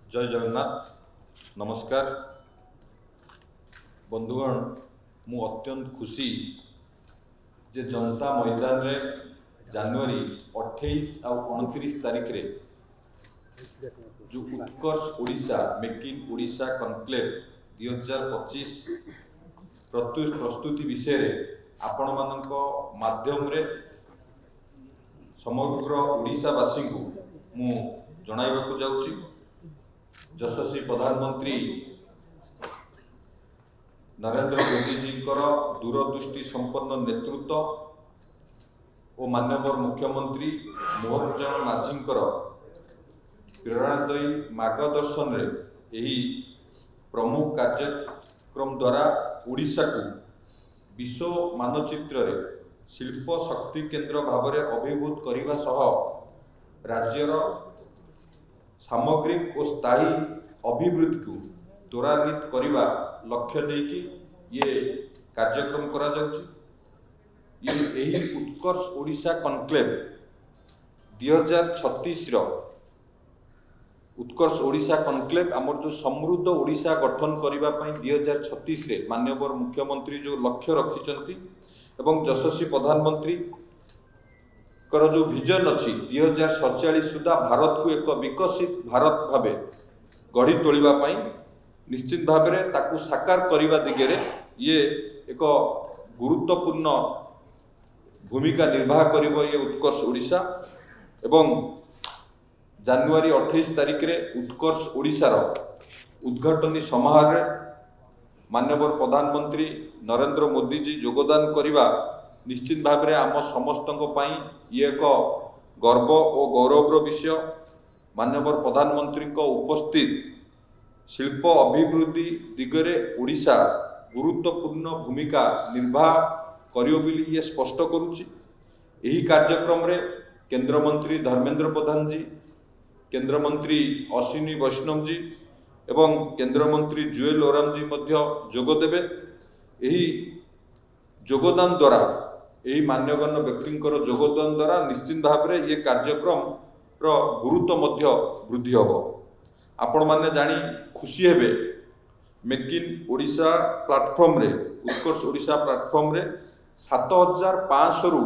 जय जगन्नाथ नमस्कार बंधुगण मु अत्यंत खुशी जे जनता मैदान रे जनवरी 28 और 29 तारीख रे जो Utkarsh Odisha make in Odisha conclave 2025 प्रस्तुति विषय रे आपण मानक माध्यम रे समग्र ओडिशावासी को मु जणाइबाकू जाउची। यशस्वी प्रधानमंत्री नरेंद्र मोदी जी दूरदृष्टि संपन्न नेतृत्व और माननीय मुख्यमंत्री मोहन चरण माझी प्रेरणादायी मार्गदर्शन रे यही प्रमुख कार्यक्रम द्वारा ओडिशा को विश्व मानचित्र रे शिल्प शक्ति केंद्र भाव में अभिभूत करने सह राज्यर सामग्रिक और स्थायी अभिवृद्धि को त्वरान्वित करने लक्ष्य लेकि ये कार्यक्रम करा जाउची। यही उत्कर्ष ओडिशा कनक्लेव 2036 उत्कर्ष ओडिशा कनक्लेव आमर जो समृद्ध ओडिशा गठन करने 2036 रे माननीय मुख्यमंत्री जो लक्ष्य रखिंट एवं यशस्वी प्रधानमंत्री कर जो विजन अच्छी 2047 सुधा भारत को एक विकसित भारत भावे गढ़ी तोलिबा निश्चित भाव में ताकू साकार करने दिगरे ये एक गुरुत्वपूर्ण भूमिका निर्वाह करिबो ये उत्कर्ष ओडिशा। एवं जनवरी 28 तारीख रे उत्कर्ष ओडिशा रो उद्घाटनी समारोह रे माननीय प्रधानमंत्री नरेंद्र मोदी जी योगदान करने निश्चित भाव में आम समस्त ये एक गर्व और गौरवर विषय। माननीय प्रधानमंत्री उपस्थित शिल्प अभिवृद्धि दिगरे ओडिशा गुरुत्वपूर्ण भूमिका निर्वाह करियो बोली ये स्पष्ट करुच्ची। यही कार्यक्रम रे केंद्र मंत्री धर्मेंद्र प्रधान जी, केंद्र मंत्री अश्विनी वैष्णव जी एवं केंद्र मंत्री जुएल ओराम जी मध्य जोग देबे। यही योगदान द्वारा यही मान्यगण्य व्यक्ति योगदान द्वारा निश्चित भाव में ये कार्यक्रम रो गुरुत्व मध्य वृद्धि हम। आपण माने जानी खुशी हेबे मेक इन ओडिशा प्लेटफॉर्म रे उत्कर्ष ओडिशा प्लेटफॉर्म रे 7500 रु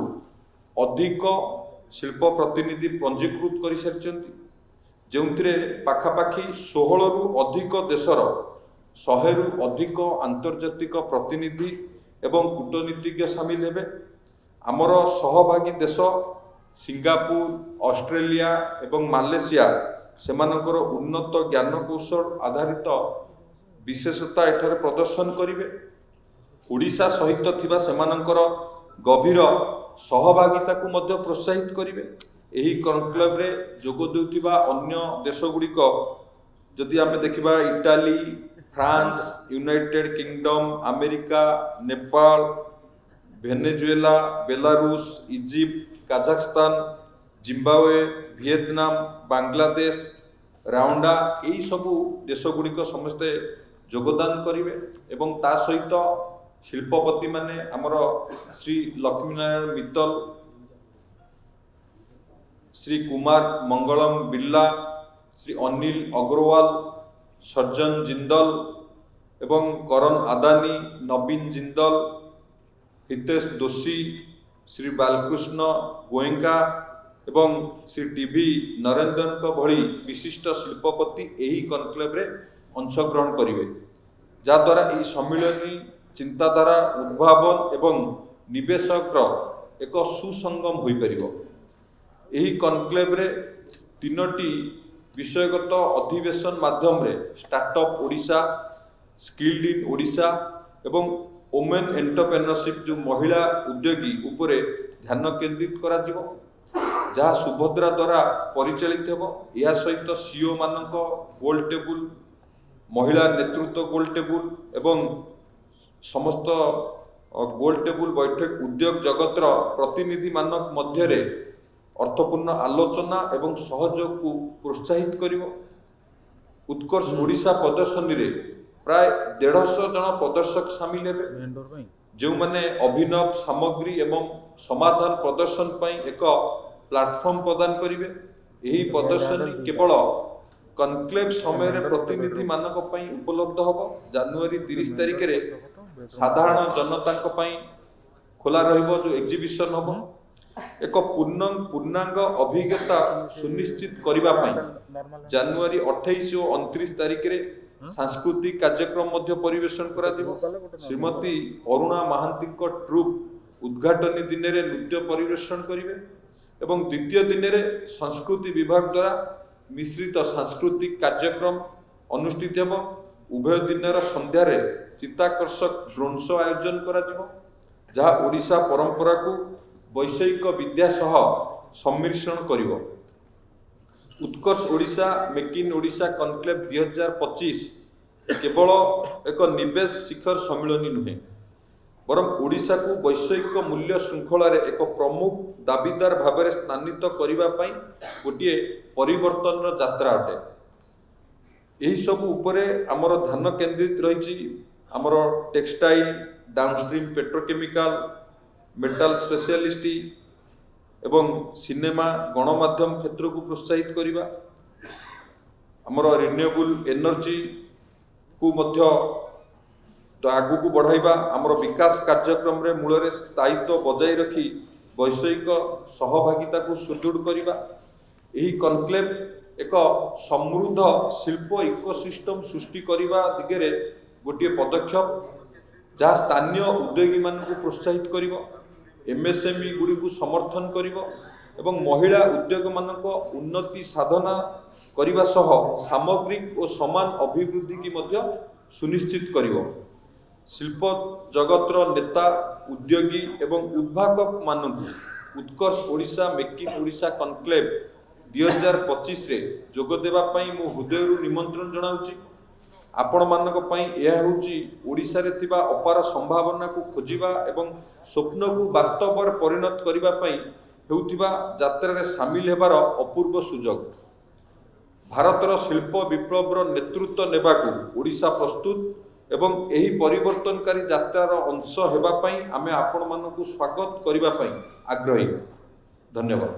अधिक शिल्प प्रतिनिधि पंजीकृत कर सारी जो पाखापाखी 16 रु अधिक देशर 100 रु अधिक आंतर्जातिक प्रतिनिधि एवं कूटनीतिज्ञ सामिल हेबे। आमर सहभागी देश सिंगापुर, ऑस्ट्रेलिया एवं मालयेशिया सेमानकर उन्नत ज्ञान कौशल आधारित विशेषता एठारे प्रदर्शन करिवे। ओडिशा सहित थिबा सेमानकर गभीर सहभागिता को मध्य प्रोत्साहित करिवे। एही कनक्लेव रे जोग देउथिबा अन्य देश गुड़िक जदि आमे देखिबा Italy, France, United Kingdom, America, Nepal, Venezuela, Belarus, Egypt, Kazakhstan, Zimbabwe, Vietnam, Bangladesh, Rwanda यही सबू देश गुड़िक समस्ते योगदान करिवे। एवं ता सहित शिल्पपति माने आमर श्री लक्ष्मीनारायण मित्तल, श्री कुमार मंगलम बिरला, श्री अनिल अग्रवाल, सर्जन जिंदल एवं करण आदानी, नवीन जिंदल, हितेश दोषी, श्री बालकृष्ण गोयंका एवं श्री टीवी नरेंद्रन भली विशिष्ट शिल्पपति यही कनक्लेव रे अंशग्रहण करिवे। जद्वारा यह सम्मिलनी चिंताधारा उद्भावन एवं निवेशक एक सुसंगम हो पारिबो। यही कनक्लेव रे 3टी विषयगत अधिवेशन माध्यम रे startup Odisha, skilled in Odisha एवं वुमेन एंटरप्रेन्योरशिप जो महिला उद्योगी उपरे ध्यान केंद्रित करा जिवो, जहाँ सुभद्रा द्वारा परिचालित हेबो। या सहित सीओ मानक गोल टेबुल, महिला नेतृत्व गोल टेबुल एवं समस्त गोल टेबुल बैठक उद्योग जगतर प्रतिनिधि मानक मध्य अर्थपूर्ण आलोचना एवं सहयोग को प्रोत्साहित करिवो। उत्कर्ष ओडिशा प्रदर्शनी रे प्राय 150 जन प्रदर्शक सामिल हेबे, जो माने अभिनव सामग्री एवं समाधान प्रदर्शन पई एक प्लेटफॉर्म प्रदान करिवे। यही प्रदर्शनी केवल कनक्लेव समय प्रतिनिधि मानक पई उपलब्ध हब। जनवरी 30 तारिख रे साधारण जनता खोला रहिबो जो एग्जिबिशन हब। एक पूर्णांग अभिज्ञता सुनिश्चित करिबा पई जनवरी 28 और 29 तारिख रे सांस्कृतिक कार्यक्रम मध्य परिवेशन करा दिबो। श्रीमती अरुणा महांती को ट्रुप उद्घाटनी दिन रे नृत्य परिवेशन करिवे एवं द्वितीय दिन रे संस्कृति विभाग द्वारा मिश्रित सांस्कृतिक कार्यक्रम अनुष्ठित हेबो। उभय दिन संध्या रे चित्ताकर्षक ड्रोन शो आयोजन करा जिवो, जहा ओडिशा परंपरा को वैषयिक विद्या सह सम्मिश्रण करिवो। Utkarsh Odisha make in Odisha conclave 2025 केवल एक निवेश शिखर सम्मिलन नुहे, बरं ओडिशा को वैषयिक मूल्य श्रृंखला रे एक प्रमुख दाबीदार भाव में स्थानित करने गोटे परिवर्तन यात्रा अटे। यही सब उपरे आमर ध्यान केंद्रित रही। आमर textile, downstream petrochemical, metal specialist एवं सिनेमा गणमाध्यम क्षेत्र को प्रोत्साहित करवा, आमर रिन्यूएबल एनर्जी को मध्य आगु को बढ़ाइबा, आमर विकास कार्यक्रम रे मूल रे स्थायित्व बजाय रखी वैषयिक सहभागिता को सुदृढ़ करवा। यही कनक्लेव एक समृद्ध शिल्प इकोसिस्टम सृष्टि करने दिगरे गोटे पदक्षेप, जहाँ स्थानीय उद्योगी मान को प्रोत्साहित करिवो, एमएसएमई गुड़ी को समर्थन करिवो एवं महिला उद्योग मानक उन्नति साधना करने सह सामग्रिक और समान अभिवृद्धि की मध्य सुनिश्चित करिवो। शिल्प जगतर नेता, उद्योगी एवं उद्भावक मानक Utkarsh Odisha make in Odisha conclave 2025 रे जोग देबा पई मु हृदयरु निमंत्रण जनाउची। आपण मानक पई यह होची ओडिशा रे थिबा अपार संभावना को खोजिबा एवं स्वप्न को वास्तव में परिणत करिबा पई हेउथिबा यात्रा रे शामिल हेबार अपूर्व सुजोग। भारतर शिल्प विप्लवर नेतृत्व नेबाकू ओडिशा प्रस्तुत एवं यही परिवर्तनकारी यात्रार अंश हेबा पई आमे आपण मानकू स्वागत करिबा पई आग्रही। धन्यवाद।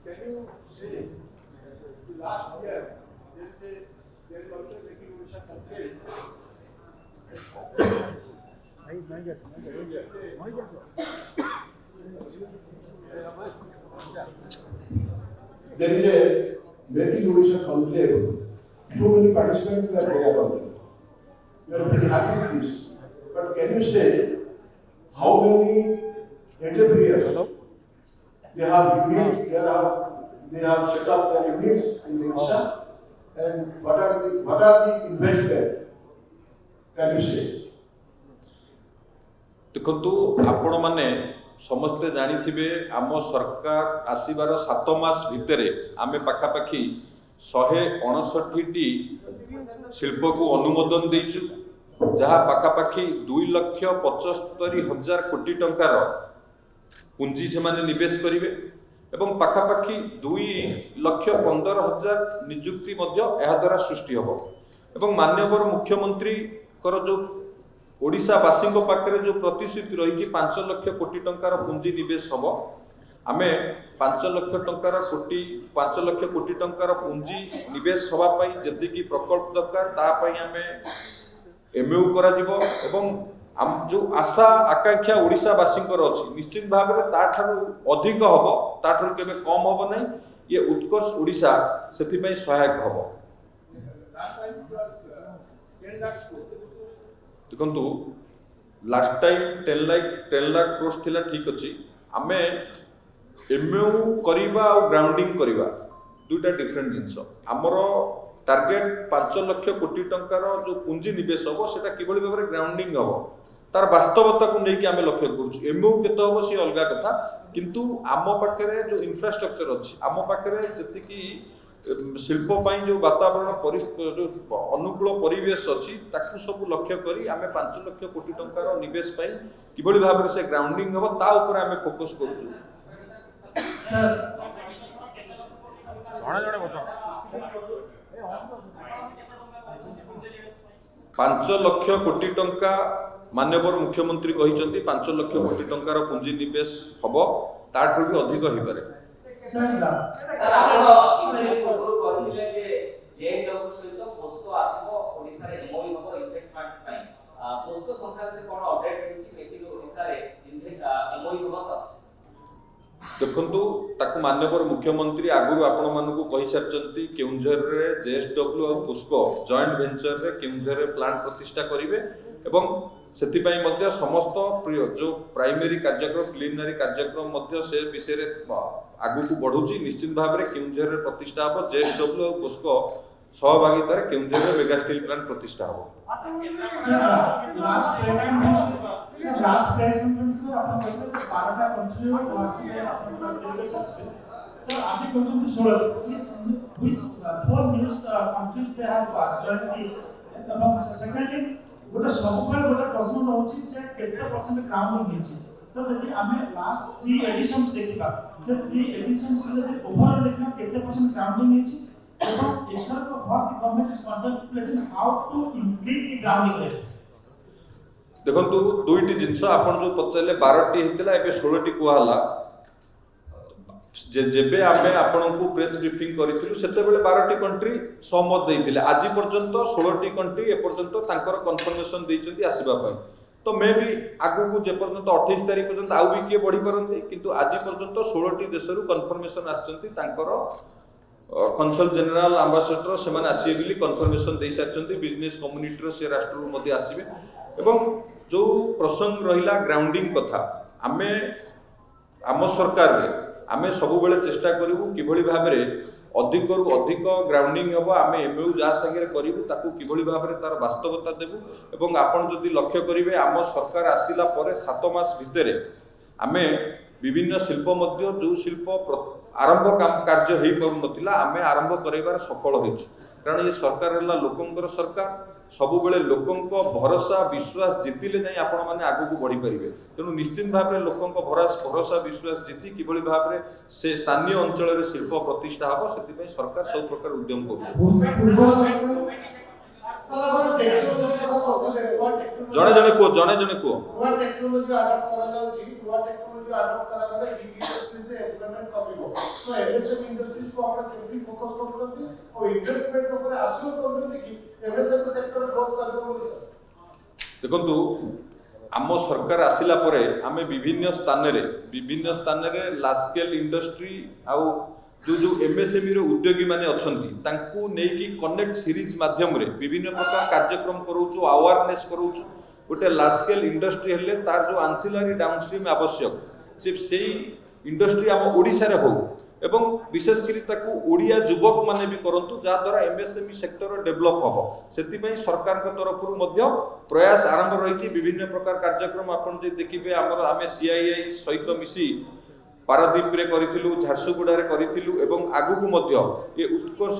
Can you say the last year there is also making Odisha complaint? There is a making Odisha conclave. So many participants are there about it. We are very happy with this. But can you say how many entrepreneurs? They have units, they have set up their units in Odisha, and what are the investment? Can you say? देखु आपण मैंने समस्ते जानी आम सरकार आसबार 7 मास भितर आमे पाखापाखि 159टी शिल्प को अनुमोदन देचु, जहाँ पाखापाखि 2,75,000 कोटी टंकार पुंजी से माने निवेश करिवे एवं पाखापाखि 2,15,000 नियुक्ति मध्य एहा द्वारा सृष्टि हबो। एवं माननीय मुख्यमंत्री कर जो ओडिशा वासी पाखे जो प्रतिश्रुति रही 5 लाख कोटी टंकार पुंजी निवेश हम, आमे 5 लाख कोटी टंकार पुंजी निवेश हवापाई जतिकी प्रकल्प दरकार तापाई आमे एमयू करा जिवो एवं जो आशा आकांक्षा ओडिशा वासी अच्छी निश्चित भाव में ताठारु अधिक हम, ताठारु केबे कम हम नहीं। ये उत्कर्ष ओडिशा सेथिपई सहायक हम। देखंतु लास्ट टाइम 10 लाख क्रोर्स थिला, ठीक अछि। आमे एमयू करिबा और ग्राउंडिंग करिबा दुईटा डिफरेंट जिंस। आमर टार्गेट 5 लाख कोटी टंकार जो पुंजी निवेश हम सेटा किभली भाव में ग्राउंडिंग हम, तार वास्तवता को लेकिन आम लक्ष्य करुँ। एमयू केते हम सी अलग कथा, किंतु आम पाखे जो इंफ्रास्ट्रक्चर अच्छी, आम पाखे जी शिल्प जो वातावरण जो अनुकूल परिवेश अच्छी ताकू सब लक्ष्य करी आमे 5 लाख कोटी टंकार निवेश किभली भाव से ग्राउंडिंग हम ता ऊपर आमे फोकस करूँ। सर ପାଞ୍ଚ ଲକ୍ଷ କୋଟି ଟଙ୍କା ମାନ୍ୟବର ମୁଖ୍ୟମନ୍ତ୍ରୀ କହିଛନ୍ତି 5 ଲକ୍ଷ କୋଟି ଟଙ୍କାର ପୁଞ୍ଜି ନିବେଶ ହବ, ତାଠୁ ବି ଅଧିକ ହେଇପାରେ। सर आपण इसरे पूर्व कहले जे जेएनडब्ल्यू सहित पोस्को आसीबो ओडिसा रे एमओयू हबो इन्वेस्टमेंट पई पोस्को संक्रांत रे कोन अपडेट होईची मेकिंग ओडिसा रे एमओयू हबो त देखंतु ताकू मान्यवर मुख्यमंत्री आगुरु आपण मानकू कहि सारचंती केउंझर रे जेएसडब्ल्यू और पोस्को जॉइंट वेंचर रे केउंझर रे प्लांट प्रतिष्ठा करिवे एवं सेतिपई मध्य समस्त जो प्राइमरी कार्यक्रम प्रिलिमिनरी कार्यक्रम मध्य से विषय रे आगु को बढ़ुची निश्चित भाव रे केउंझर रे प्रतिष्ठा हो जेएसडब्ल्यू और पोस्को सहभागिता रे केउंझर रे मेगा स्टील प्लांट प्रतिष्ठा हो। सर लास्ट प्रेस कॉन्फ्रेंस में आपण कहले 12टा कंट्री वासी आपण डेलीगेट्स आसबे तो आज पर्यंत 16 which 4 new countries they have jointly एवं सेकंडली गोटे सबुफल गोटे प्रश्न रहउची जे केते परसेंट ग्राउंडिंग हेची तो जदि आमे लास्ट 3 एडिशंस देखिबा जे 3 एडिशंस जदि ओवरऑल देखा केते परसेंट ग्राउंडिंग हेची एवं एथर को what the government is contemplating how to increase the grounding rate. देखंतु दुईटी जिंस आपण जो पचले 12टी हेतिला एबे 16टी कुहाला जेबे आमे आपनकू प्रेस ब्रीफिंग करिथिलु सेते बेले 12टी कंट्री सहमत देइथिले आज पर्यंत 16टी कंट्री ए पर्यंत तांकर कन्फर्मेशन देइचंती आसीबा पई तो मे भी आगु को जे पर्यंत 28 तारिख पर्यंत आउ भी के बढ़ी परंती किंतु आज पर्यंत 16टी देशरु कन्फर्मेशन आछंती तांकर कन्सल जनरल एम्बेसडर से माने आसीबे बिली कन्फर्मेशन देइ सारचंती बिजनेस कम्युनिटी रो से राष्ट्र मध्ये आसीबे एवं जो प्रसंग रहिला ग्राउंडिंग कथा आमे आम सरकार रे आमे सब बेले चेष्टा करिवु किभली भाबरे अधिक रु अधिक ग्राउंडिंग हबो आमे एमयू जा संगे करिवु ताकू किभली भाबरे तार वास्तवता देबु एवं आपण जदि लक्ष्य करिवे आम सरकार आसिला परे 7 मास भितरे आमे विभिन्न शिल्प मध्य जो शिल्प आरंभ कार्य हेई पर नथिला आमे आरंभ करैबार सफल होइछु कारण ये सरकार हला लोकंकर सरकार सब बेले लोकंक भरोसा विश्वास जितिले जाई आपण माने आगु को बढ़ी परिबे तेनु निश्चित भाव रे लोकंक भरोसा विश्वास जिति किबळी भाव रे से स्थानीय अंचल रे शिल्प प्रतिष्ठा हबो सेति पई सरकार सब प्रकार उद्यम करू जणे जणे को नुआ टेक्नोलॉजी अडॉप्ट करा जाउची नुआ टेक्नोलॉजी अडॉप्ट करा गले बिग इंडस्ट्रीज रे एम्प्लॉयमेंट कमिबो सो एमएसएमई इंडस्ट्रीज को आपण केमती फोकस करथि और इन्वेस्टमेंट ऊपर आश्योर करथि कि एमएसएमई सेक्टर ग्रोथ करबो बोली सर देखंतु आम सरकार आसिला परे आमे विभिन्न स्थान रे लार्ज स्केल इंडस्ट्री आउ जो एमएसएमई रो उद्योगी माने अछंती तांकू नेकी कनेक्ट सीरीज माध्यम रे विभिन्न प्रकार कार्यक्रम करूछु अवेयरनेस करूछु गोटे लार्ज स्केल इंडस्ट्री हेले तार जो आंसिलरी डाउनस्ट्रीम आवश्यक से इंडस्ट्री आम ओडिसा रे हो एवं विशेष करी ताकू ओडिया युवक माने भी करंतु जा द्वारा एमएसएमई सेक्टर डेवलप हबो सेति पई सरकार के तरफ रु मध्य प्रयास आरंभ रहिछि विभिन्न प्रकार कार्यक्रम आपण जे देखिबे हमर आमे सीआईआई सहित मिसी पारादीप रे करिथिलु झारसुगुडा रे करिथिलु एवं आगु को मध्य ए उत्कर्ष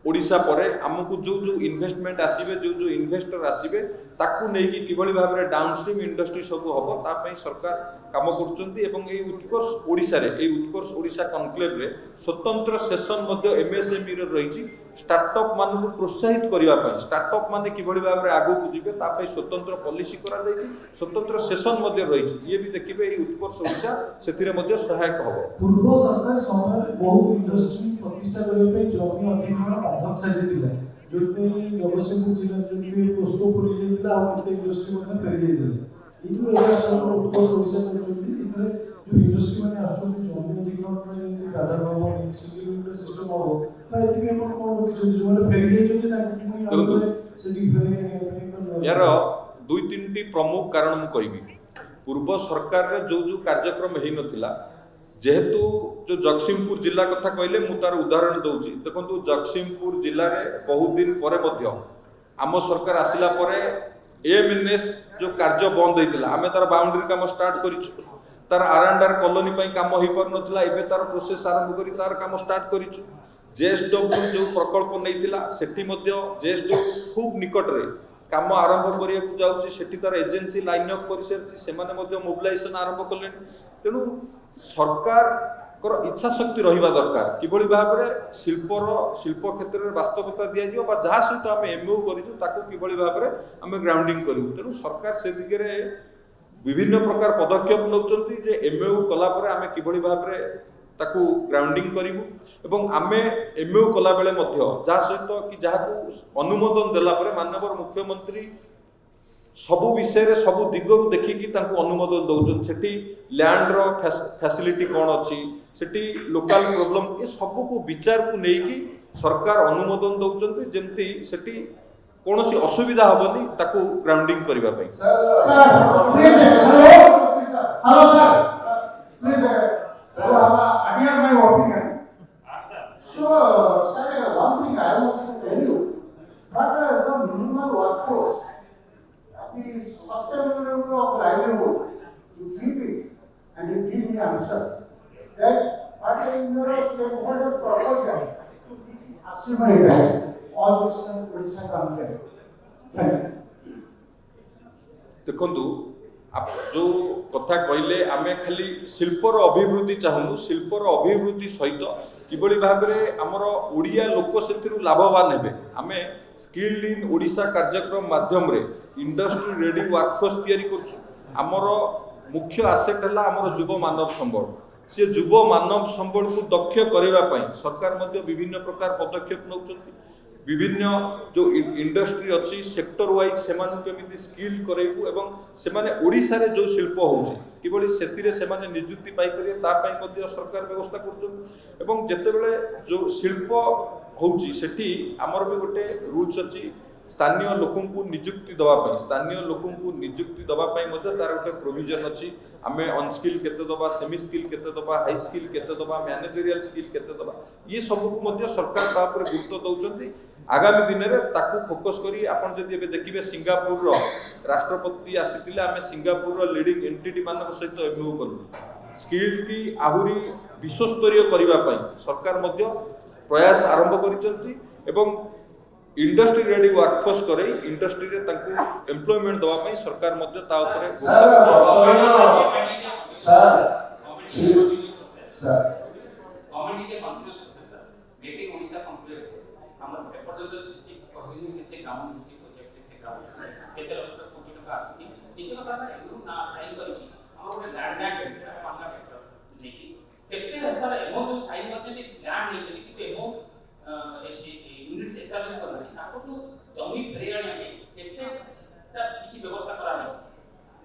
ओडिसा परे हमकु जो इन्वेस्टमेंट आसीबे जो इन्वेस्टर आसीबे ताकू नेकी किभली भाव रे डाउनस्ट्रीम इंडस्ट्री सब हबो ता पई सरकार काम करचंती एवं ए उत्कर्ष ओडिसा रे ए उत्कर्ष ओडिसा कॉन्क्लेव रे स्वतंत्र सेशन मध्य एमएसएमई रे रहिछि स्टार्टअप मानकु प्रोत्साहित करिवा पई स्टार्टअप माने किभली भाव रे आगु को जिवे ता पई स्वतंत्र पॉलिसी करा जायछि स्वतंत्र सेशन मध्य रहिछि ये भी देखिबे ए उत्कर्ष ओडिसा सेथिरे मध्य सहायक हबो पूर्व सरकार समय बहुत इंडस्ट्री प्रतिष्ठा करबे पे जमी अधिग्रहण बाधक साजितिला जोते जगतसिंहपुर जिल्ला जे पोस्को पुरी जेतिला आ केते इंडस्ट्री मध्ये फेरि जेतिला इतु ए आपण उत्कर्ष ओडिसा करचोंती इतरे जो इंडस्ट्री माने आछोंती जमी अधिग्रहण रे जेति बाधा हबो सिंगल विंडो सिस्टम हबो ता एति आपण कोन किछु जो माने फेरि जेचोंती ना पुनी आमे सेति फेरि यार 2-3 टी प्रमुख कारण मु कहबी पूर्व सरकार रे जो कार्यक्रम हेई नथिला जेहेतु जो जगतसिंहपुर जिला कथा कहले मु तार उदाहरण दउची देखंतु जगतसिंहपुर जिल्ला रे बहुत दिन परे मध्य आम सरकार आसिला परे एएमएनएस जो कार्य बंद होइतिला आमे तार बाउंड्री काम स्टार्ट करिछु तार आरएनआर कॉलोनी पई काम होई पर नथिला एबे तार प्रोसेस आरंभ करी तार काम स्टार्ट करिछु जेएसडब्ल्यू जो प्रकल्प नैतिला सेठी मध्य जेएसडब्ल्यू खूब निकट रे काम आरंभ करिया को जाउची सेठी तार एजेंसी लाइन अप करि सरची से माने मध्य मोबिलाइजेशन आरंभ करले तेनु सरकार इच्छा शक्ति रहिबा दरकार किभଳି भाबरे शिल्प क्षेत्र में वास्तवता दिया दियो बा जहा सहित आम एमओ करिछु ताको किभଳି भाबरे आम ग्राउंडिंग करू तेणु सरकार से दिगरे विभिन्न प्रकार पदक्षेप नौचंती जे एमओ कला परे आम किभଳି भाबरे ताकू ग्राउंडिंग करिवु एवं आमे एमओ कला बेले मध्य जहा सहित कि जहाकू अनुमोदन देला परे माननीय मुख्यमंत्री सबु विषय रे सबु दिगरु देखिकी तांको अनुमोदन दउछन सेठी लैंड रो फैसिलिटी कोन अछि सेठी लोकल प्रॉब्लम ए सबु को विचार को नेकी सरकार अनुमोदन दउछन जेमती सेठी कोनोसी असुविधा हबनी ताकू ग्राउंडिंग करबा पई Sir, please, hello, sir. Please, adhere my opinion. So, sir, one thing I want to tell you, but the minimal workforce, the sustainability of livelihood, you keep it and you give me answer. That what is your stakeholder proposal to assimilate that all this Odisha government. Thank you. देखंतु जो कथा कहले आमे खाली शिल्पर अभिवृद्धि चाहूनु शिल्पर अभिवृद्धि सहित किबळी भाबरे हमर ओडिया लोक सेथिरु लाभवान हेबे आमे स्किल्ड इन ओडिशा कार्यक्रम माध्यम रे इंडस्ट्री रेडी वर्कफोर्स तयारी करछु हमर मुख्य आसेट हला हमर युवा मानव संबल से युवा मानव संबल को दक्ष करबा पई सरकार मध्ये विभिन्न प्रकार पदक्षेप नउचंती विभिन्न जो इंडस्ट्री अच्छी सेक्टर वाइज से केमी स्किल करेबू एवं सेमाने ओडिशा रे जो शिल्प होउची किबळी सेतिरे सेमाने नियुक्ति पाई करिए ता पई मध्ये सरकार व्यवस्था करछन एवं जेतेबेले जो शिल्प होउची सेठी हमर भी गोटे रूल्स अछि स्थानीय लोकन को नियुक्ति दवा पई स्थानीय लोकन को नियुक्ति दवा पई मध्ये तार गोटे प्रोविजन अछि आमे अनस्किल केते दबा सेमी स्किल केते दबा हाई स्किल केते दबा मैनेजरियल स्किल केते दबा ये सब को मध्ये सरकार ता पर गुरुत्व दउचंती आगामी दिन रे ताकू फोकस करी आपण जदि एबे देखिबे सिंगापुर रो राष्ट्रपति आसीतिले आमे सिंगापुर रो लीडिंग एंटिटी मानक सहित एमओ करू स्किल की आहुरी विश्वस्तरीय करिबा पई सरकार मध्ये प्रयास आरंभ करिसंती एवं इंडस्ट्री रेडी वर्कफोर्स करे इंडस्ट्री रे ताकू एम्प्लॉयमेंट दवा पई सरकार मध्ये ता ऊपर गवर्नमेंट जे continuous process making Odisha complete हमर एपर्यंत कहलिनि केते काम होइछि प्रोजेक्ट केते काम होइछि केते लोक कोटी टका आछि केते लोक ना एग्री ना साइन करिछि हमर गोटे लैंड बैंक मामला पेपर नेकी केते सर एमो जो साइन करछथि लैंड नै छथि कि एमो यूनिट एस्टैब्लिश करला ताको जमी फेरियाणी में केते किछि व्यवस्था करा होइछि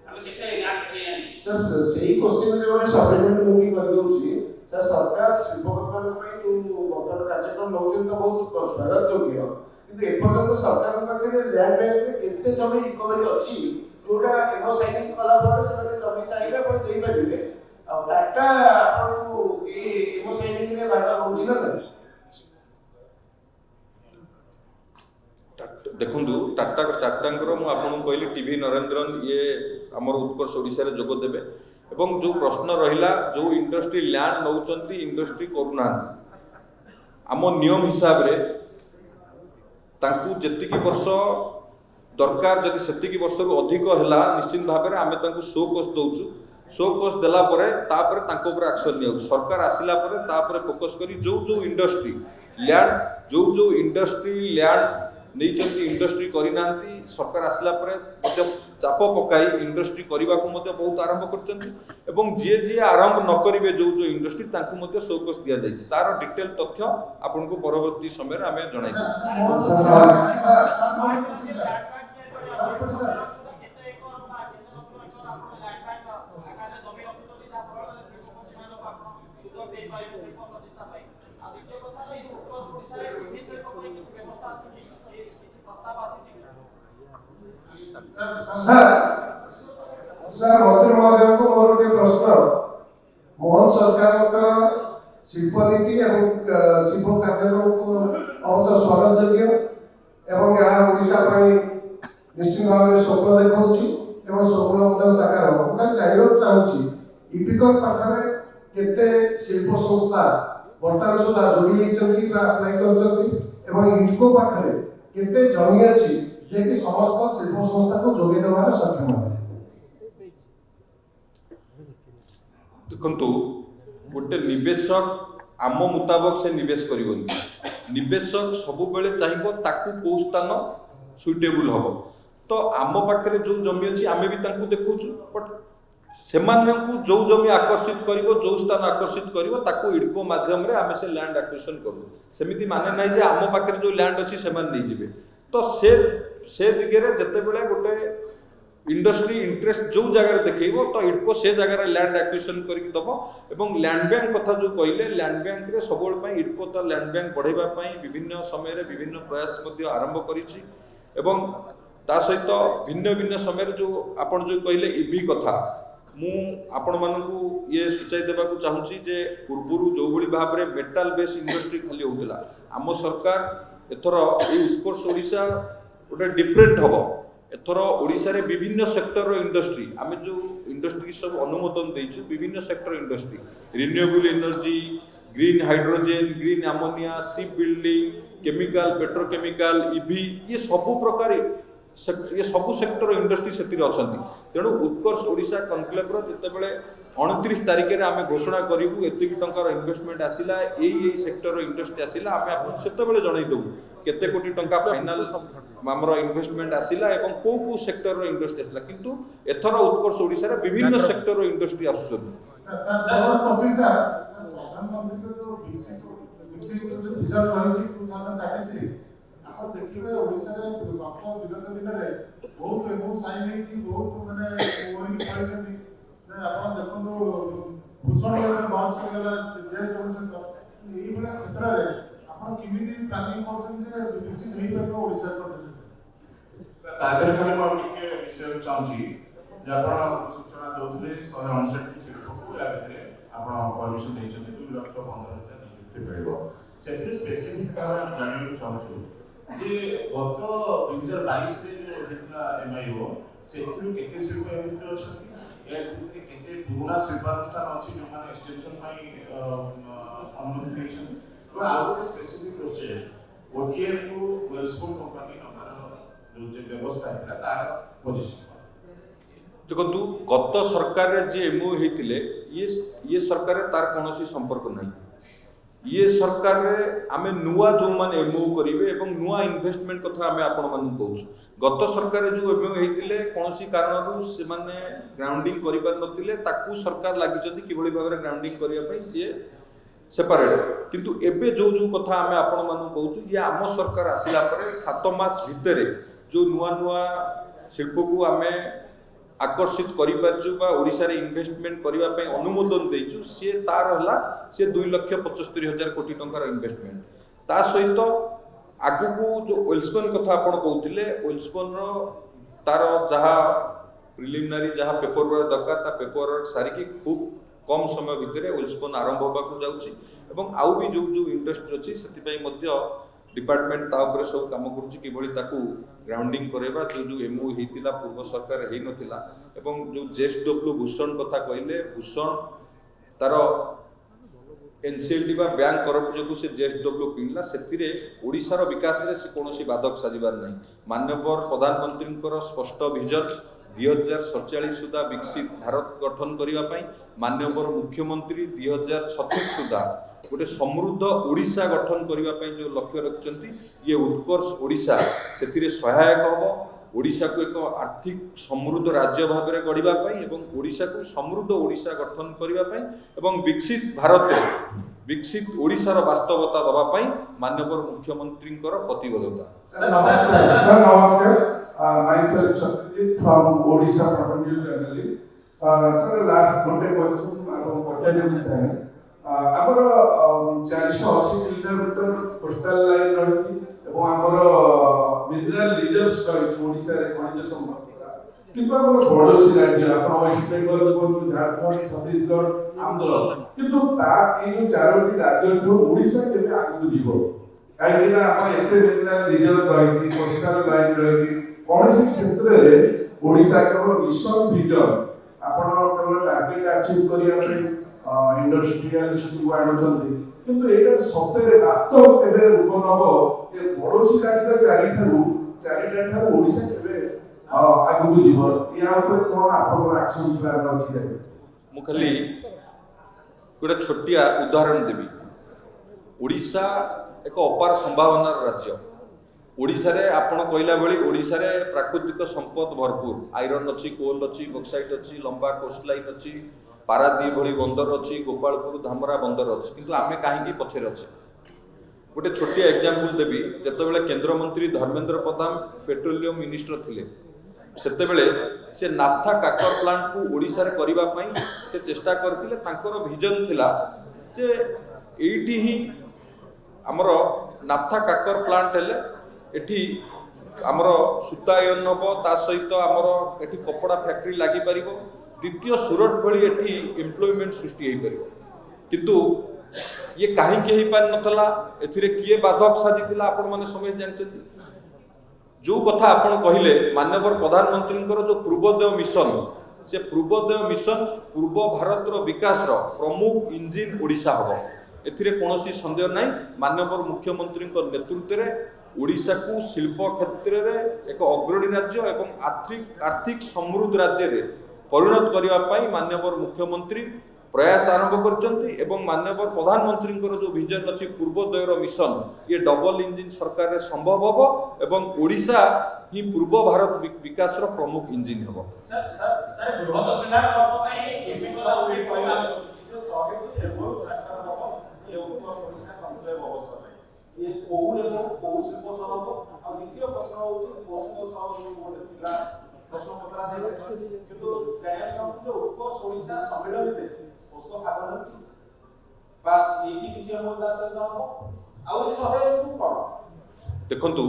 हमें केते लैंड फेरियाणी सर सही क्वेश्चन रे गोटे सप्लीमेंट मु भी कर दउछि सर सरकार शिल्पकर्म ପାଇଁ जो ବର୍ତ୍ତମାନ କାର୍ଯ୍ୟକ୍ରମ ନଉଛନ୍ତି ତ ବହୁତ ସ୍ୱାଗତ ଯୋଗ୍ୟ କିନ୍ତୁ ଏପର୍ଯ୍ୟନ୍ତ ସରକାରଙ୍କ ପାଖରେ ଲ୍ୟାଣ୍ଡ ବ୍ୟାଙ୍କରେ କେତେ ଜମି ରିକଭରି ଅଛି ଯୋଉଟା ଏମଓ ସାଇନିଂ କଲା ପରେ ସେମାନେ ଜମି ଚାହିଁବେ ଆପଣ ଦେଇପାରିବେ ଆଉ ଡାଟା ଆପଣଙ୍କୁ ଏ ଏମଓ ସାଇନିଂ ରେ ଲାଗ ହଉଛି ନା ନାହିଁ देखंतु टाटांकर मु आपन कहली टीवी नरेंद्रन ये हमर उत्कर्ष ओडिसा रे जोग देबे एवं जो प्रश्न रहिला जो इंडस्ट्री लैंड नौचंती इंडस्ट्री करूना आम नियम हिसाब रे तांकू जेतिकी वर्ष दरकार जदि सेतिकी वर्ष रु अधिक हैला निश्चित भाव में आमे तांकू शो कोस दउचु शो कोस देला परे तापर तांको ऊपर एक्शन नियौ सरकार आसिला परे तापर फोकस करी जो जो इंडस्ट्री लैंड जो इंडस्ट्री लैंड नहीं इंडस्ट्री करनाती सरकार आसला चाप पकाई इंडस्ट्री करने को बहुत आरंभ कर जी जी आरंभ न करेंगे जो जो इंडस्ट्री तांकु शोकस दि जाए तार डिटेल तथ्य आपन को परवर्ती समय आम सर मंत्री महोदय को मोर गोटे प्रश्न मोहन सरकार शिल्प नीति और शिल्प कार्यक्रम को अवश्य स्वागत योग्य एवं यहाँ ओडिशा निश्चित भाव में स्वप्न देखा स्वप्न साकार हम जानवा चाहूँगी इपिकर पाखे केते शिल्प संस्था बर्तमान सुधा जोड़ी अप्लाई कर इटको पाखे केते जमी अच्छी जे कि समस्त शिल्प संस्था को जोगे देवार सक्षम है देखंतु गोटे निवेशक आम मुताबक से निवेश करिवनी निवेशक सब बेले चाहिबो ताकू को स्थान सुइटेबल हबो तो आम पाखरे जो जमी अछि आमे भी तांकू देखुछु बट सेमानकु जो जमी आकर्षित करिवो जो स्थान आकर्षित करिवो ताकू इडको माध्यम रे आमे से लैंड एक्विजिशन करू सेमिति माने नै जे आम पाखरे जो लैंड अछि सेमान नै जिवे तो से दिगरे जते बेले गोटे इंडस्ट्री इंटरेस्ट जो जगह देखो तो इडको से जगह लैंड एक्विजिशन करके दबो एवं लैंड बैंक कथा जो कहले लैंड बैंक रे सबोल पई इडको तो लैंड बैंक बढ़ाइबा पई विभिन्न समय रे विभिन्न प्रयास मध्ये आरंभ करिछि एवं ता सहित भिन्न भिन्न समय जो आपण जो कहले ईवी कथा मु आपण मानकू ये सूचाई देबाकू चाहूची जे पूर्वरु जो बड़ी भाव रे मेटल बेस इंडस्ट्री खाली होउतला आम सरकार एथर ए उत्कर्ष ओडिशा गोटे डिफरेंट हबो एथर ओडिशा रे विभिन्न सेक्टर रो इंडस्ट्री आमे जो इंडस्ट्री सब अनुमोदन देइछु विभिन्न sector industry renewable energy green hydrogen green ammonia ship building chemical petrochemical EV ये सब प्रकार ये सब सेक्टर इंडस्ट्री से अछंती तेणु उत्कर्ष ओडिशा कनक्लेव रो जते बेले 29 तारिख रे आमे घोषणा करिवु एतिकी टंकार इन्वेस्टमेंट आसिला एई सेक्टर इंडस्ट्री आसिला आमे आपन सेते बेले जणाई दउ केते कोटी टंका फाइनल हमर इन्वेस्टमेंट आसिला एवं को सेक्टर इंडस्ट्री आसिला किंतु एथर उत्कर्ष ओडिशा रे विभिन्न सेक्टर इंडस्ट्री आसुछन सर क्वेश्चन सर प्रधानमंत्री को जो विकसित जो विजन रही 2036 आप देखिए ओडिशा रे गत विगत दिन रे बहुत एमओ साइन हेची बहुत माने ओरिक पाइछथि ने आपण देखनु भूषण के लॉन्च करला जेल कमिशन एई बडा क्षेत्र रे आपण किमिति प्लानिंग करछन जे विकसित हेई परबो ओडिशा पर तादर खाली म टिके विषय चाहूची जे आपण सूचना दउथले 159 शिल्पको या भितरे आपण परमिशन दैछथि 2,15,000 नियुक्ति मिलिबो सेथि स्पेसिफिक जानिबो चाहूछु जे गत 2022 रे जो हेतला एमआईओ सेथि केते शिल्प एमित्र अछथि या भितरे केते पुराना शिल्पानुष्ठान अछि जो माने एक्सटेंशन पई अनुमति दैछथि तो आउट स्पेसिफिक क्वेश्चन ओटीएम को वेलस्पोन कंपनी हमारा जो व्यवस्था है तार पोजीशन देखो गत सरकार रे जे एमओ हेतिले ये सरकार रे तार कोनोसी संपर्क नहीं ये सरकार रे आमे नुआ जो माने एमओ करिवे एवं नुआ इन्वेस्टमेंट कथा आमे आपण मानु कहूछु गत सरकार रे जो एमओ हेतिले कोनोसी कारणरू से माने ग्राउंडिंग करि पार नथिले ताकू सरकार लागि जदी किबळी भाबरे ग्राउंडिंग करिया पई से सेपरेट किंतु एबे जो जो कथा आमे आपण मानु कहूछु ये आम सरकार आसिला परे 7 मास भितरे जो नुआ नुआ शिल्प को आमे आकर्षित करि परछु बा ओडिसा रे इन्वेस्टमेंट करिवा पई अनुमोदन देइछु से तार हला से 2,75,000 कोटी टंकार इन्वेस्टमेंट ता सहित आगु को जो वेलस्पोन कथा आपण कहउतिले वेलस्पोन रो तार जहा प्रिलिमिनरी जहा पेपर वर्क दरकार ता पेपर वर्क सारी की खूब कम समय भितरे वेलस्पोन आरंभ होबा को जाउची एवं आउ भी जो जो इंडस्ट्री अछि सेति पई मध्य डिपार्टमेंट ता ऊपर सब काम करूची कि बळी ताकू ग्राउंडिंग करेबा जो जो एमओ हेतिला पूर्व सरकार हेइ नथिला एवं जो जेएसडब्ल्यू भूषण कथा कहले भूषण तार एनसीएलटी बा बैंक करप्ट जो से जेएसडब्ल्यू किनला सेतिरे ओडिसा रो विकास रे से कोनोसी बाधक साजिबार नै माननीय प्रधानमंत्री स्पष्ट विजन 2047 सुधा विकसित भारत गठन करिवा पई माननीय मुख्यमंत्री 2036 सुधा गोटे समृद्ध ओडिशा गठन करिवा पई जो लक्ष्य रखचंती ये उत्कर्ष ओडिशा सेतिरे सहायक हबो ओडिशा को एक आर्थिक समृद्ध राज्य भाव में गढ़ा एवं ओडिशा को समृद्ध ओडिशा गठन करिवा पई एवं विकसित भारत विकसित ओडिशार वास्तवता दबा पई माननीय मुख्यमंत्री प्रतिबद्धता सर नमस्कार myself Satyajit from Odisha Professional Journalist. Sir, last one question I पचारिବାକୁ ଚାହେଁ ଆମର 480 କିଲୋମିଟର କୋଷ୍ଟାଲ ଲାଇନ ରହିଛି ଏବଂ ଆମର ମିନେରାଲ ରିଜର୍ଭସ୍ ରହିଛି ଓଡ଼ିଶାରେ ଖଣିଜ ସମ୍ପଦ କିନ୍ତୁ ଆମର ପଡ଼ୋଶୀ ରାଜ୍ୟ ଆପଣ ୱେଷ୍ଟ ବେଙ୍ଗଲ କୁହନ୍ତୁ ଝାଡ଼ଖଣ୍ଡ ଛତିଶଗଡ଼ ଆନ୍ଧ୍ର କିନ୍ତୁ ତା ଏଇ ଯୋଉ 4ଟି ରାଜ୍ୟଠୁ ଓଡ଼ିଶା କେବେ ଆଗକୁ ଯିବ କାହିଁକି ନା ଆପଣ ଏତେ ମିନେରାଲ ରିଜର୍ଭ ରହିଛି କୋଷ୍ଟାଲ ଲାଇନ ରହିଛି କୌଣସି କ୍ଷେତ୍ରରେ ଓଡ଼ିଶା କେବଳ ମିଶନ ଭିଜନ ଆପଣ କେବଳ ଟାର୍ଗେଟ ଆଚିଭ୍ କରିବା ପାଇଁ इंडस्ट्रियलिस्टକୁ ଆଣୁଛନ୍ତି କିନ୍ତୁ ଏଇଟା ସତରେ ବାସ୍ତବ କେବେ ରୂପ ନେବ ଏ ପଡ଼ୋଶୀ ରାଜ୍ୟ ଚାରିଟାଠାରୁ ଓଡ଼ିଶା କେବେ ଆଗକୁ ଯିବ ୟା ଉପରେ କ'ଣ ଆପଣଙ୍କର ଆକ୍ସନ ପ୍ଲାନ୍ ଅଛି? ମୁଁ ଖାଲି गोटे छोटिया उदाहरण देवी ओडिशा एक अपार संभावनार राज्य ओडिशा रे आपण कहला बेली ओडिशा रे प्राकृतिक संपद भरपूर आयरन अच्छी कोल अच्छी बक्साइट अच्छी लंबा कोस्टलाइन अच्छी पारादीप भली बंदर अच्छी गोपालपुर धामरा बंदर अच्छी किंतु आमे कहीं पछे अच्छे गोटे छोटिया एग्जांपल देवी जेतेबेले केंद्र मंत्री धर्मेंद्र प्रधान पेट्रोलियम मिनिस्टर थिले सेतेबेले से नाफ्था काकर प्लांट को ओडिशा रे करिबा पई से चेष्टा करथिले तांकर विजन थिला जे एठी ही हमर नाफ्था काकर प्लांट हेले एठी हमर सुतायन हबो ता सहित हमर एठी कपड़ा फैक्ट्री लागि परिबो द्वितीय सूरत भली एठी एम्प्लॉयमेंट सृष्टि हेई परिबो किंतु ये काहे के ही पार नथला एथिरे किए बाधक साजिथिला आपण माने समझ जानछथि जो कथा आपण कहिले माननीय प्रधानमंत्री जो पूर्वोदय मिशन से पूर्वोदय मिशन पूर्व भारत विकास रो प्रमुख इंजिन ओडिशा हबो एथिरे कोनोसी संदेह नहीं माननीय मुख्यमंत्री नेतृत्व में ओडिशा को शिल्प क्षेत्र में एक अग्रणी राज्य एवं आर्थिक समृद्ध राज्य रे परिणत करने पाई माननीय मुख्यमंत्री प्रयास आरंभ करचंती एवं माननीय प्रधानमंत्री जो विजन अच्छी पूर्वोदय मिशन ये डबल इंजिन सरकार रे संभव हबो एवं ओडिशा ही पूर्व भारत विकास रो प्रमुख इंजिन हबो सर बृहत सरकार बाबा ପାଇଁ ଏମିତି କଥା ଉଲ୍ଲେଖ କରିବା ଯେ 100 କୁ ଏଭଳି ସରକାର ହବ ଏ ଉତ୍ତର ଓଡ଼ିଶା କମ୍ପ୍ଲେନ ଅବସ୍ଥା ପାଇଁ ये କୋଉ ଏବଂ କୋଉ ଶିଳ୍ପ ସହ ହବ ଆଉ ଦ୍ୱିତୀୟ ପ୍ରଶ୍ନ ହେଉଛି ପଶୁ ସହ ଗୋଟେ ଥିଲା ପ୍ରଶ୍ନ ପଚରା ଯାଏ କିନ୍ତୁ ଜାଣିବାକୁ ଚାହୁଁଛୁ ଯେ ଉତ୍ତର ଓଡ଼ିଶା ସମ୍ମିଳନୀରେ ପଶୁ ଭାଗ ନେଉଛି ବା ଏଇଠି କିଛି ଆମ ତା ସହିତ ହବ ଆଉ ଏ 100 କୁ କଣ देखंतु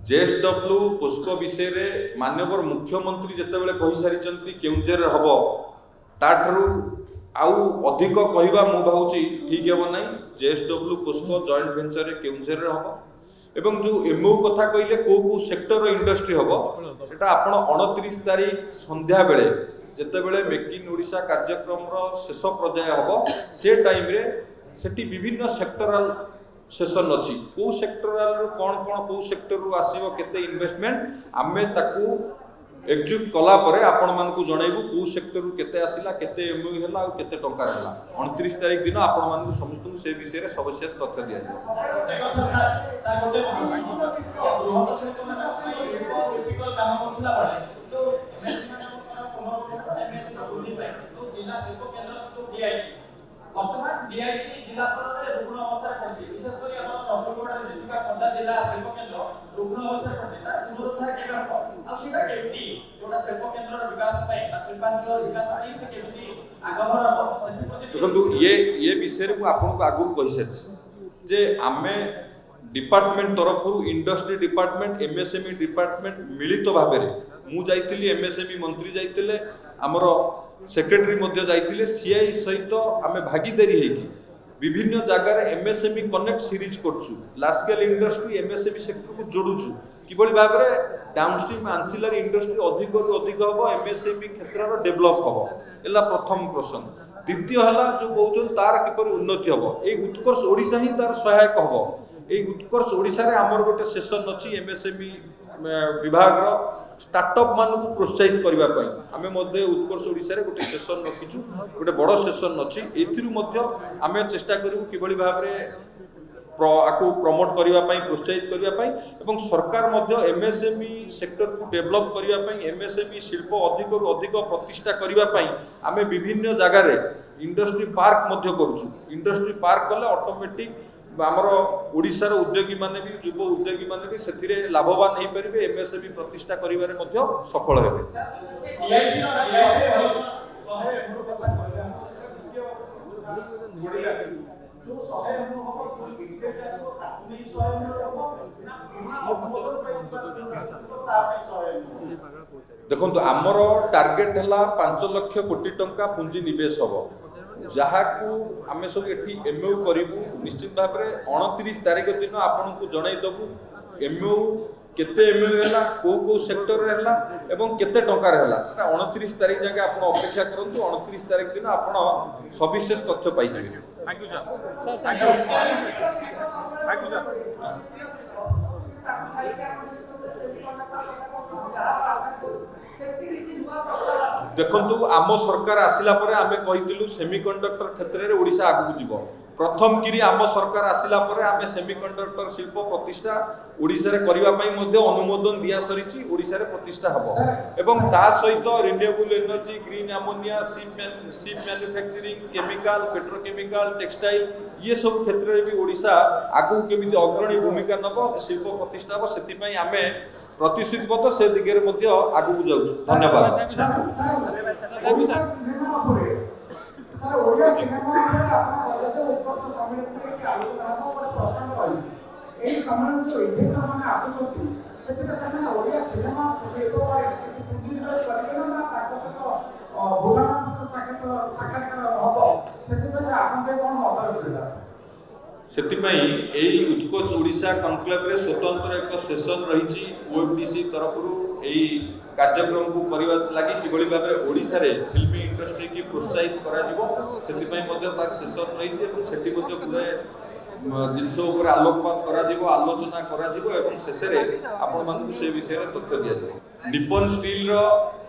जेएसडब्ल्यू पोस्को विषय रे माननीय मुख्यमंत्री जेतेबेले कहि सारिचंती केउंझर हब ताठरू आउ अधिक कहवा मु भावुची ठीक हेबो नाही जेएसडब्ल्यू पोस्को जॉइंट वेंचर रे केउंझर रे हब एवं जो एमओ कथा कहिले को सेक्टर इंडस्ट्री हब सेटा आपण 29 तारिख संध्या बेले जेतेबेले मेक इन ओडिशा कार्यक्रम रो शेष पर्याय हब से टाइम रे सेठी विभिन्न सेक्टरल सेशन अच्छी को सेक्टरल कौन कौन को सेक्टर रु आसीबो केते इन्वेस्टमेंट आमे ताकू एक्जुट कला परे आपण मानकू जणाइबू को सेक्टर रु केते आसिला केते एमयू हैला और केते टंका हैला 29 तारिख दिन आपण मानकू समस्त से विषय रे सविशेष तथ्य दिया जाय एक କଥା सर गोटे बृहत शिल्प ମାନେ टिपिकल काम करथला बडे तो एमएससी वृद्धि पाए तो जिला शिल्प केंद्र तो डीआईसी वर्तमान डीआईसी जिला स्तर रे रुग्ण अवस्था पहुंची विशेष करी हमर रसलगढ़ रे जेतिका खंडा जिला शिल्प केंद्र रुग्ण अवस्था पहुंची तार पुनरुद्धार केबे हबो आ सेटा केमती जोटा शिल्प केंद्र रो विकास पई बा शिल्पांचल रो विकास पई से केमती आगभर हबो सेति प्रति देखंतु ये विषय रे को आपन को आगु कहि सछि जे आमे डिपार्टमेंट तरफ इंडस्ट्री डिपार्टमेंट एमएसएमई डिपार्टमेंट मिलित भाबे रे मु जाइतिली एमएसएमई मंत्री जाइतिले हमर सेक्रेटरी मध्य जाइतिले सीआई सहित आमे भागीदारी हेकी विभिन्न जगह रे एमएसएमई कनेक्ट सीरीज करछु large scale industry MSME sector को जोडुछु किबोली भाबे रे डाउनस्ट्रीम आंसिलरी इंडस्ट्री अधिक रु अधिक हबो एमएसएमई क्षेत्र रो डेवलप हबो एला प्रथम प्रश्न द्वितीय हला जो कहउछन तार किपरि उन्नति हबो ए उत्कर्ष ओडिशा ही तार सहायक हबो ए उत्कर्ष ओडिशा रे हमर गोटे सेशन अछि एमएसएमई विभाग रो स्टार्टअप मान को प्रोत्साहित करबा पई हमें मध्ये उत्कर्ष ओडिसा रे गोटे सेशन रखिछु गोटे बड़ सेशन अछि एथिरु मध्ये हमें चेष्टा करिवु किबळी भाव रे आको प्रमोट करबा पई प्रोत्साहित करबा पई एवं सरकार मध्ये एमएसएमई सेक्टर को डेवलप करबा पई एमएसएमई शिल्प अधिक रु अधिक प्रतिष्ठा करबा पई हमें विभिन्न जगह रे इंडस्ट्री पार्क मध्ये करूछु इंडस्ट्री पार्क कले ऑटोमेटिक आमर ओडिशा रो उद्योगी माने भी युव उद्योगी माने भी सेथिरे लाभवान हेई परिबे एमएसएमई प्रतिष्ठा करिवारे मध्ये सफल हेबे डीआईसी सहाय हमरो कथा कहले हम द्वितीय गोडिला जो सहाय हम हो जो इंटेक्ट आसो ताकू नहीं सहाय हम हो ना पुना अनुमोदन पाई तो ता पाई सहाय देखंतु हमर टार्गेट हला 5 लाख कोटी टंका पुंजी निवेश हबो जहाँ को आमे सब एठी एमओ करिवु निश्चित भाव रे 29 तारिख दिन आपन को जणाई दबु एमओ केते एमओ हैला को सेक्टर रे हैला एवं केते टंका रे हैला सेटा 29 तारिख जाके आपन अपेक्षा करंतु 29 तारिख दिन आपन सविशेष तथ्य पाइ जेबे thank you sir thank you sir safety देखंतु आम सरकार आसिला परे आमे कहितिलु सेमीकंडक्टर क्षेत्र में ओडिशा आगु जीव प्रथम किरी आम सरकार आसिला परे आमे सेमीकंडक्टर शिल्प प्रतिष्ठा ओडिशा रे करिवा पई मध्ये अनुमोदन दिया सरिछि ओडिशा रे प्रतिष्ठा हबो एवं ता सहित renewable energy green ammonia ship manufacturing chemical petrochemical textile ये सब क्षेत्र में भी ओडिशा आगु केमिति अग्रणी भूमिका नबो शिल्प प्रतिष्ठा हबो सेति पई आमे प्रतिश्रुतिबद्ध से दिगरे मध्ये आगु जाउछु धन्यवाद ओडिशा सिनेमा उपरे सर ओडिया सिनेमा उपरे आपण कहले उत्कर्ष सम्मेलन के आलोचना हबो बड प्रसंग रही एई सम्मेलन जो इन्वेस्टर माने आसुछथि सेतिका ସେମାନେ ओडिया सिनेमा सहित କିଛି ପୁଞ୍ଜି ନିବେଶ କରିବେ ନା ତାଙ୍କ ସହିତ ବୁଝାମଣା ସାକ୍ଷାତକାର ହବ ସେଥିପାଇଁ ଆପଣଙ୍କ କ'ଣ ମତ ରହିଲା ସେଥିପାଇଁ ଏଇ ଉତ୍କର୍ଷ ଓଡ଼ିଶା କନକ୍ଲେଭରେ ସ୍ୱତନ୍ତ୍ର ଏକ ସେସନ ରହିଛି OFDC ତରଫରୁ ଏଇ କାର୍ଯ୍ୟକ୍ରମକୁ କରିବା ଲାଗି କିଭଳି ଭାବରେ ଓଡ଼ିଶାରେ ଫିଲ୍ମ ଇଣ୍ଡଷ୍ଟ୍ରି କି ପ୍ରୋତ୍ସାହିତ କରାଯିବ ସେଥିପାଇଁ ମଧ୍ୟ ତାର ସେସନ ରହିଛି ଏବଂ ସେଠି ମଧ୍ୟ ଗୁଡ଼ାଏ ଜିନିଷ ଉପରେ ଆଲୋକପାତ କରାଯିବ ଆଲୋଚନା କରାଯିବ ଏବଂ ଶେଷରେ ଆପଣମାନଙ୍କୁ ସେ ବିଷୟରେ ତଥ୍ୟ ଦିଆଯିବ ନିପନ ଷ୍ଟିଲର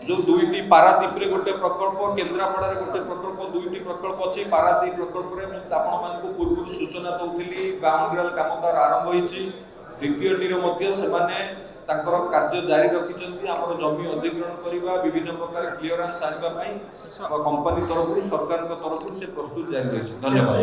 जो दुईटी पारादीप गोटे प्रकल्प केन्द्रापड़ार गोटे प्रकल्प दुईटी प्रकल्प अच्छी पारादीप प्रकल्प आपको पूर्व सूचना दौली बाउंड्रियाल काम तार आरंभ होती द्वितीयटी से कार्य जारी रखिंट आम जमी अधिग्रहण करने विभिन्न प्रकार क्लीयरेंस आने कंपनी तरफ सरकार तरफ से प्रस्तुत जारी रही धन्यवाद।